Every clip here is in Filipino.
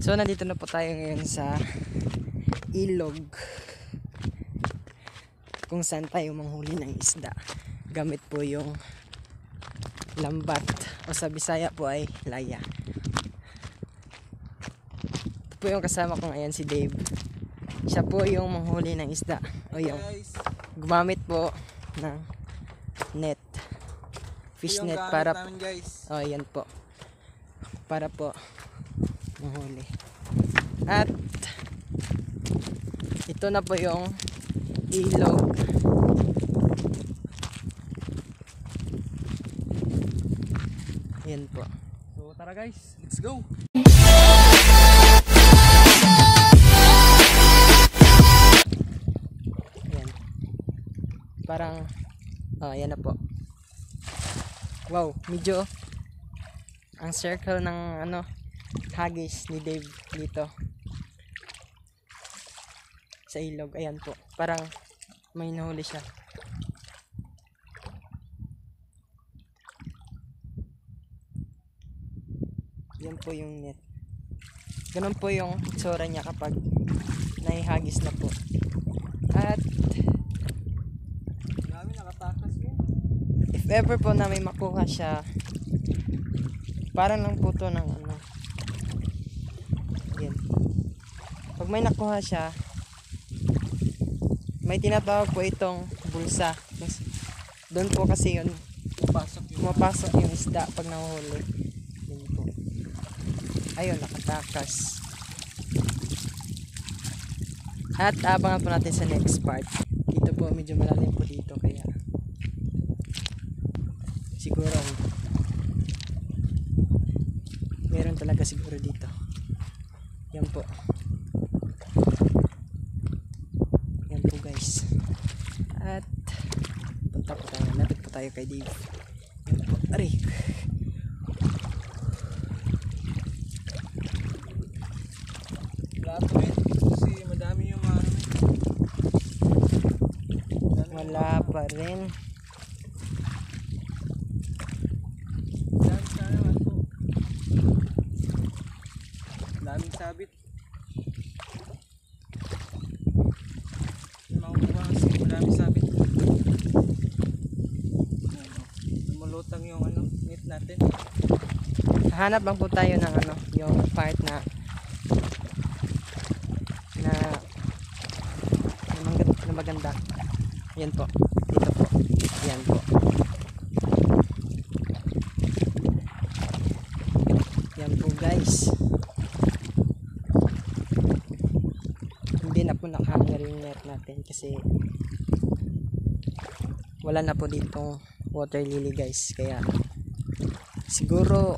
So nandito na po tayo ngayon sa ilog kung saan tayo manghuli ng isda gamit po yung lambat o sa Bisaya po ay laya. Ito po yung kasama ko ngayon, si Dave. Siya po yung manghuli ng isda o yung gumamit po ng net, fish net para namin, guys. oh yan po, para po manghuli. At ito na po yung ilog. Yan po. So tara guys, let's go. Yan. Parang yan na po. Wow, medyo ang circle ng hagis ni Dave dito sa ilog. Ayan po. Parang may nahuli siya. Yan po yung net. Ganun po yung itsura niya kapag naihagis na po. At Dami nakatakas ko. if ever po na may makuha siya, parang lang po to ng yan. Pag may nakuha siya, may tinatawag po itong bulsa. Doon po kasi yun pumapasok yung isda pag nanguhuli. Yan po. Ayun, nakatakas. At abangan po natin sa next part. Dito po medyo malalim po dito, kaya siguro meron talaga siguro dito. Yan po. Yan po guys. At punta po tayo. Lapit po tayo kay Dave. Yan po. Aray. Wala pa rin. Kasi madami yung Wala pa rin. Dami sana ako. Daming sabit. Makukuha kasi madaming sabit. Lumulutang yung net natin. Hanap lang po tayo ng yung part na maganda. Yan po. Dito po. Yan po. Yan po guys. Hindi na po nakahanger yung net natin kasi wala na po ditong water lily guys. Kaya siguro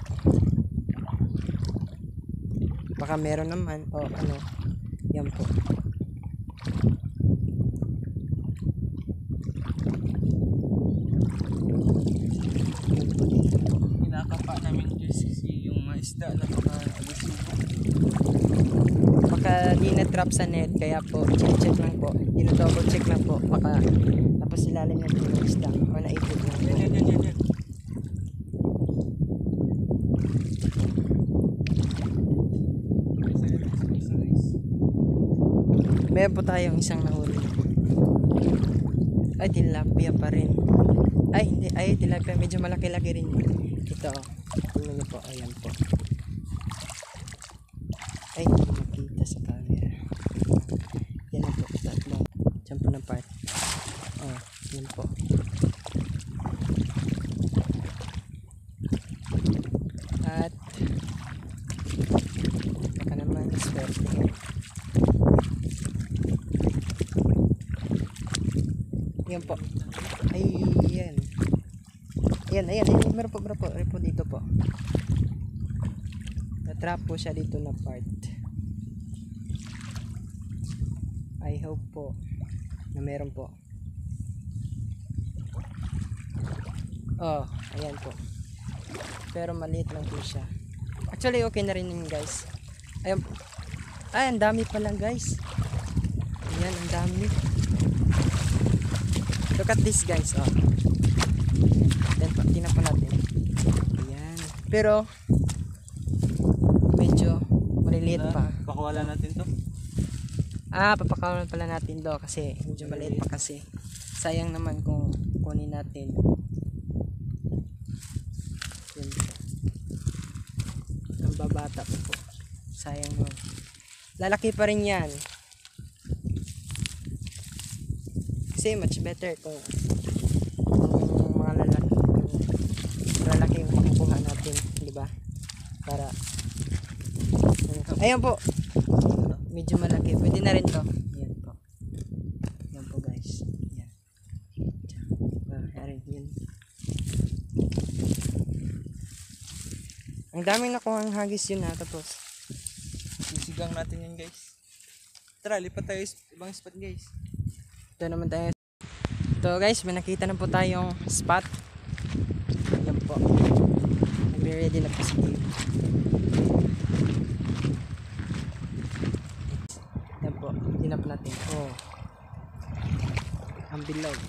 baka meron naman o yan po. Kinakapa namin kasi yung mga isda na paka-agresibo. Baka di na-trap sa net, kaya po check lang po, dino-double check lang po, baka tapos ilalim na yung isda o naipit lang. Yan. Meron po tayong isang nahuli. Ay, tilapia pa rin. Ay, hindi. Ay, tilapia. Medyo malaki-laki rin. Ito. Tingnan niyo po. Ayan po. Ay, hindi makita sa camera. Yan na po. Tatlong. Diyan po ng part. Oh, yan po. At baka naman swerte. Yan po. Ayan. Ayan. Meron po dito po. Na-trap po siya dito na part. I hope po na meron po. Oh, ayan po. Pero maliit lang po siya. Actually, okay na rin yun guys. Ayan po. Ay, ang dami pa lang guys. Ayan, ang dami. Look at this guys. Oh. Then, tingnan po natin. Ayan. Pero medyo maliliit pa. Pakawala natin to. Papakawalan pala natin do kasi medyo maliit pa kasi. Sayang naman kung kunin natin. Yun. Ang babata pa po. Sayang mo. Lalaki pa rin yan. Kasi much better kung mga lalaki yung makukuha natin, di ba? Para ayan po. Medyo malaki. Pwede na rin to. Ayan po. Ayan po guys. Ayan. Ayan. Yun. Ang daming nakuha ang hagis yun tapos Sisigang natin yan guys. Tara, lipat tayo ibang spot guys. ito naman tayo. Ito guys, may nakita na po tayong spot. Ayan po. Nagre-ready na po si Dave. Ayan po. Tinap natin. Oh. Ang bilog.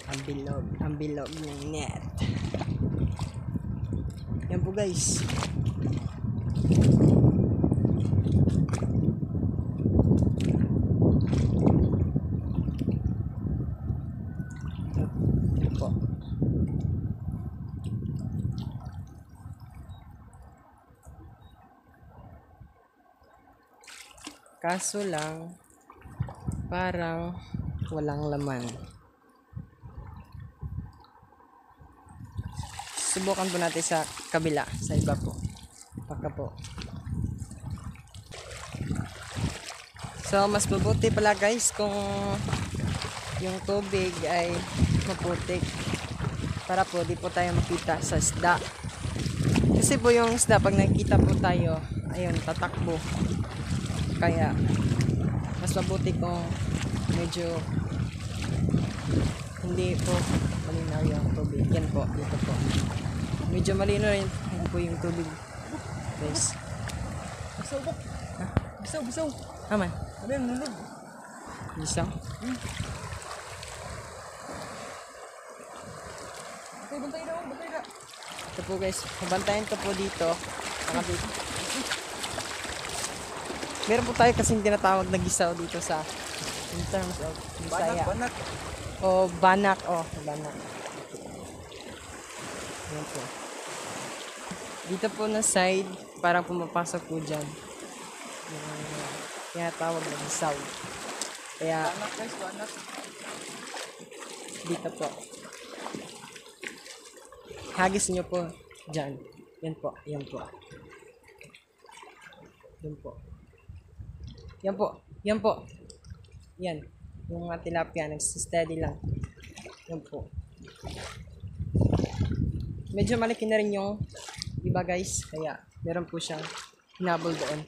Ang bilog. Ang bilog ng net. Ayan po guys. Ayan po. Kaso lang parang walang laman. Subukan po natin sa kabila, sa iba po. Baka po. So mas mabuti pala guys kung yung tubig ay maputik para po di po tayo makita sa isda. Kasi po yung isda pag nakikita po tayo, ayun, tatakbo. Kaya mas mabuti kung medyo hindi po malinaw yung tubig. Yan po, dito po. Medyo malinaw rin po yung tubig. Guys. Bisaw ba? Bisaw, bisaw. Aman. Ano yan, nunod? Isa. Okay, bantay na, bantay na. Ito po guys. Mabantayan ko po dito. Nakabit. Meron po tayo kasing tinatawag na gisaw dito sa in terms of Bisaya. Banak. O banak. O, banak. Ayan po. Dito po na side, parang pumapasok po dyan. Tinatawag na gisaw. Kaya, Banak guys, banak. dito po. Hagis nyo po dyan. Yan po. Yan po. Yan po. Yan po. Yan po. Yan. Yung mga tilapia, nagsisteady lang. Yan po. Medyo malaki na rin yung iba guys. Kaya meron po siyang hinabol doon.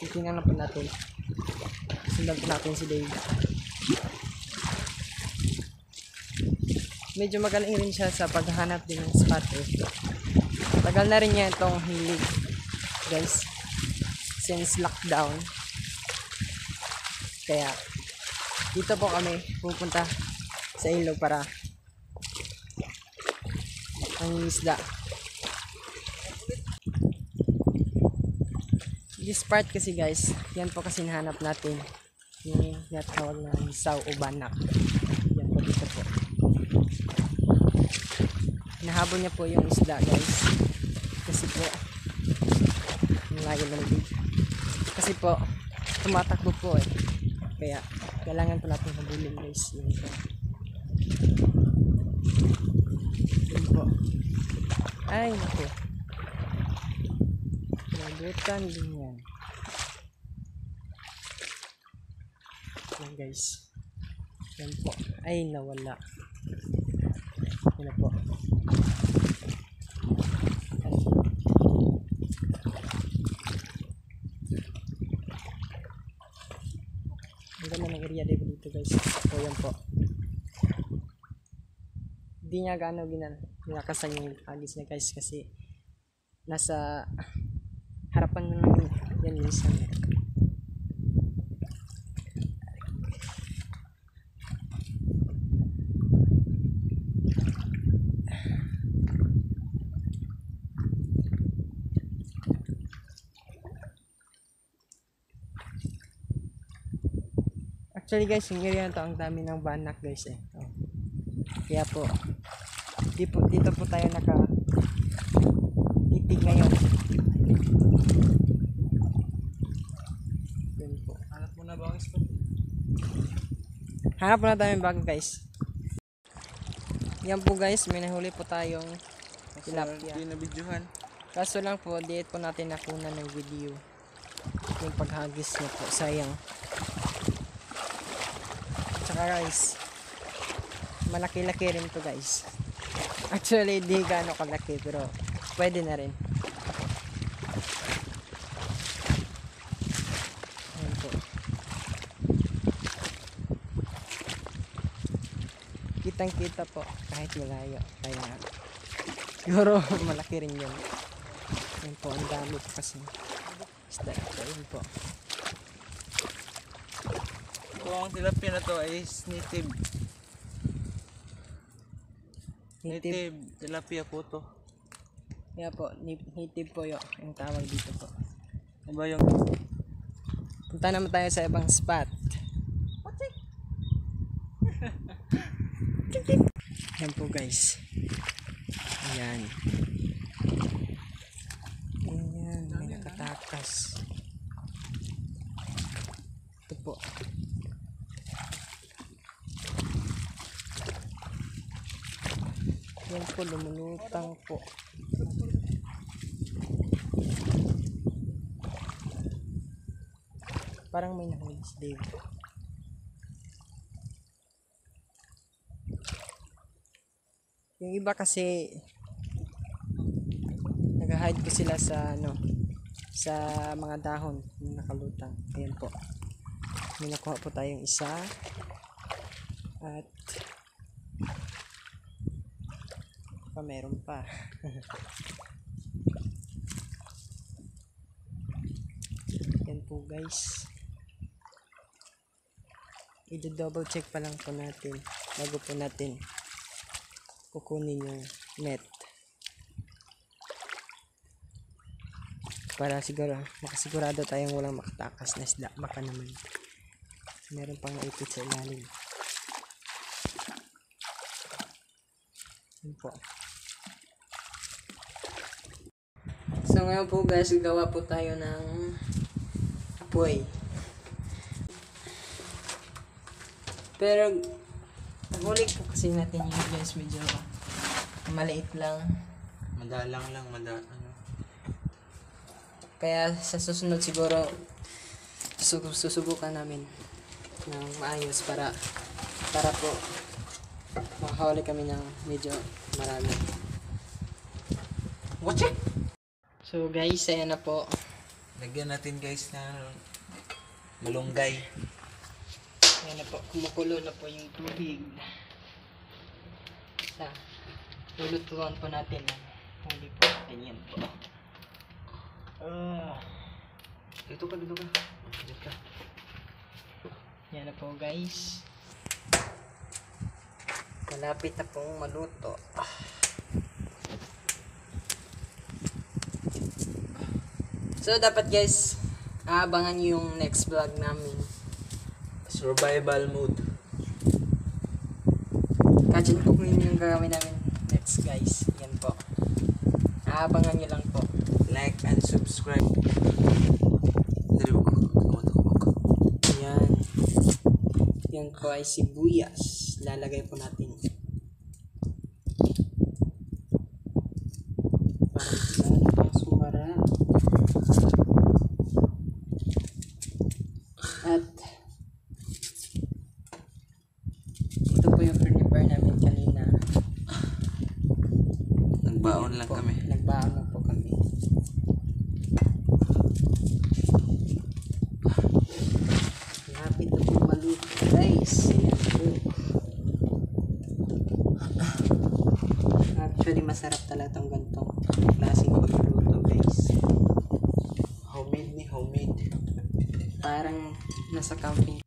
Titingnan na po natin. Sundan po natin si Dave. Medyo magaling rin siya sa paghahanap din ng spot eh. Tagal na rin niya itong hilig guys. Since lockdown. Kaya dito po kami pupunta sa ilog para ang isda. This part kasi guys, yan po kasi nahanap natin yung natawag na isaw o banak. Yan po dito po. Nahabol niya po yung isda guys. Kasi po ang layo ng big. Kasi po tumatakbo po eh. Kaya kailangan po natin habulin guys. Yun po. Yun po. Ay naku. Nabutan din yan. Yan guys. Yan po. Ay nawala. Yan na po. Ang ganda ng area dito guys. So yan po. Hindi niya gaano ginakasan yung hagis niya guys kasi nasa harapan na namin yan minsan. Actually guys, yung area na to, ang dami ng banak guys eh. Oh. Kaya po, dito po tayo itig ngayon. Yun po. Hanap mo na ba ang spot? Hanap na tayo ng bag guys. Yan po guys, may nahuli po tayong tilapia. Hindi na videohan. Kaso lang po, diet po natin nakunan ng video. Yung paghagis niya po, sayang. Tsaka guys, malaki-laki rin to guys. Actually, di gaano kalaki, pero pwede na rin. Ayan po. Kitang-kita po, kahit malayo. Kaya, siguro malaki rin yun. Ayan po, ang dami po kasi. Isda ito, yun po. Kung ang tilapia na to ay native. Native tilapia po to. Kaya po, native po yun, yung tawag dito po. Ano ba yung... Punta naman tayo sa ibang spot. Yan po guys. Ayan. Ayan, may nakatakas. Ito po. Yan po, lumulutang po. Parang may nahuli si Dave. Yung iba kasi nag-hide ko sila sa sa mga dahon yung nakalutang. Ayan po. May nakuha po tayong isa. At meron pa. Yan po guys. I-double check pa lang po natin bago po natin kukunin yung net. Para siguro makasigurado tayong walang makatakas na isda. Baka naman meron pang naipit sa ilalim. Yan po. So ngayon po guys, gawa po tayo ng apoy. Pero nahuli po kasi natin yung guys, medyo maliit lang. Madalang lang, ano. Kaya sa susunod siguro susubukan namin ng maayos para po makahuli kami ng medyo marami. Watch it! So guys, ayan na po. Lagyan natin guys na malunggay. Ayan na po, kumukulo na po yung tubig. Sa lulutuan po natin ang huli po. Ganyan po. Dito ka. Dito ka. Yan na po guys. Malapit na pong maluto. So dapat guys, aabangan nyo yung next vlog namin. Survival mode. Kachin cooking yung gagawin namin next guys. Yan po. Aabangan nyo lang po. Like and subscribe. Yan. Yan po ay sibuyas. Lalagay po natin. Parang sumara. At ito po yung prepare namin kanina. Nagbaon lang po, kami. Nagbaon lang po kami. Lapit na po maluto guys. Ayan po. Actually masarap talaga itong gantong klaseng pagluluto guys. Homemade. Parang nasa camping.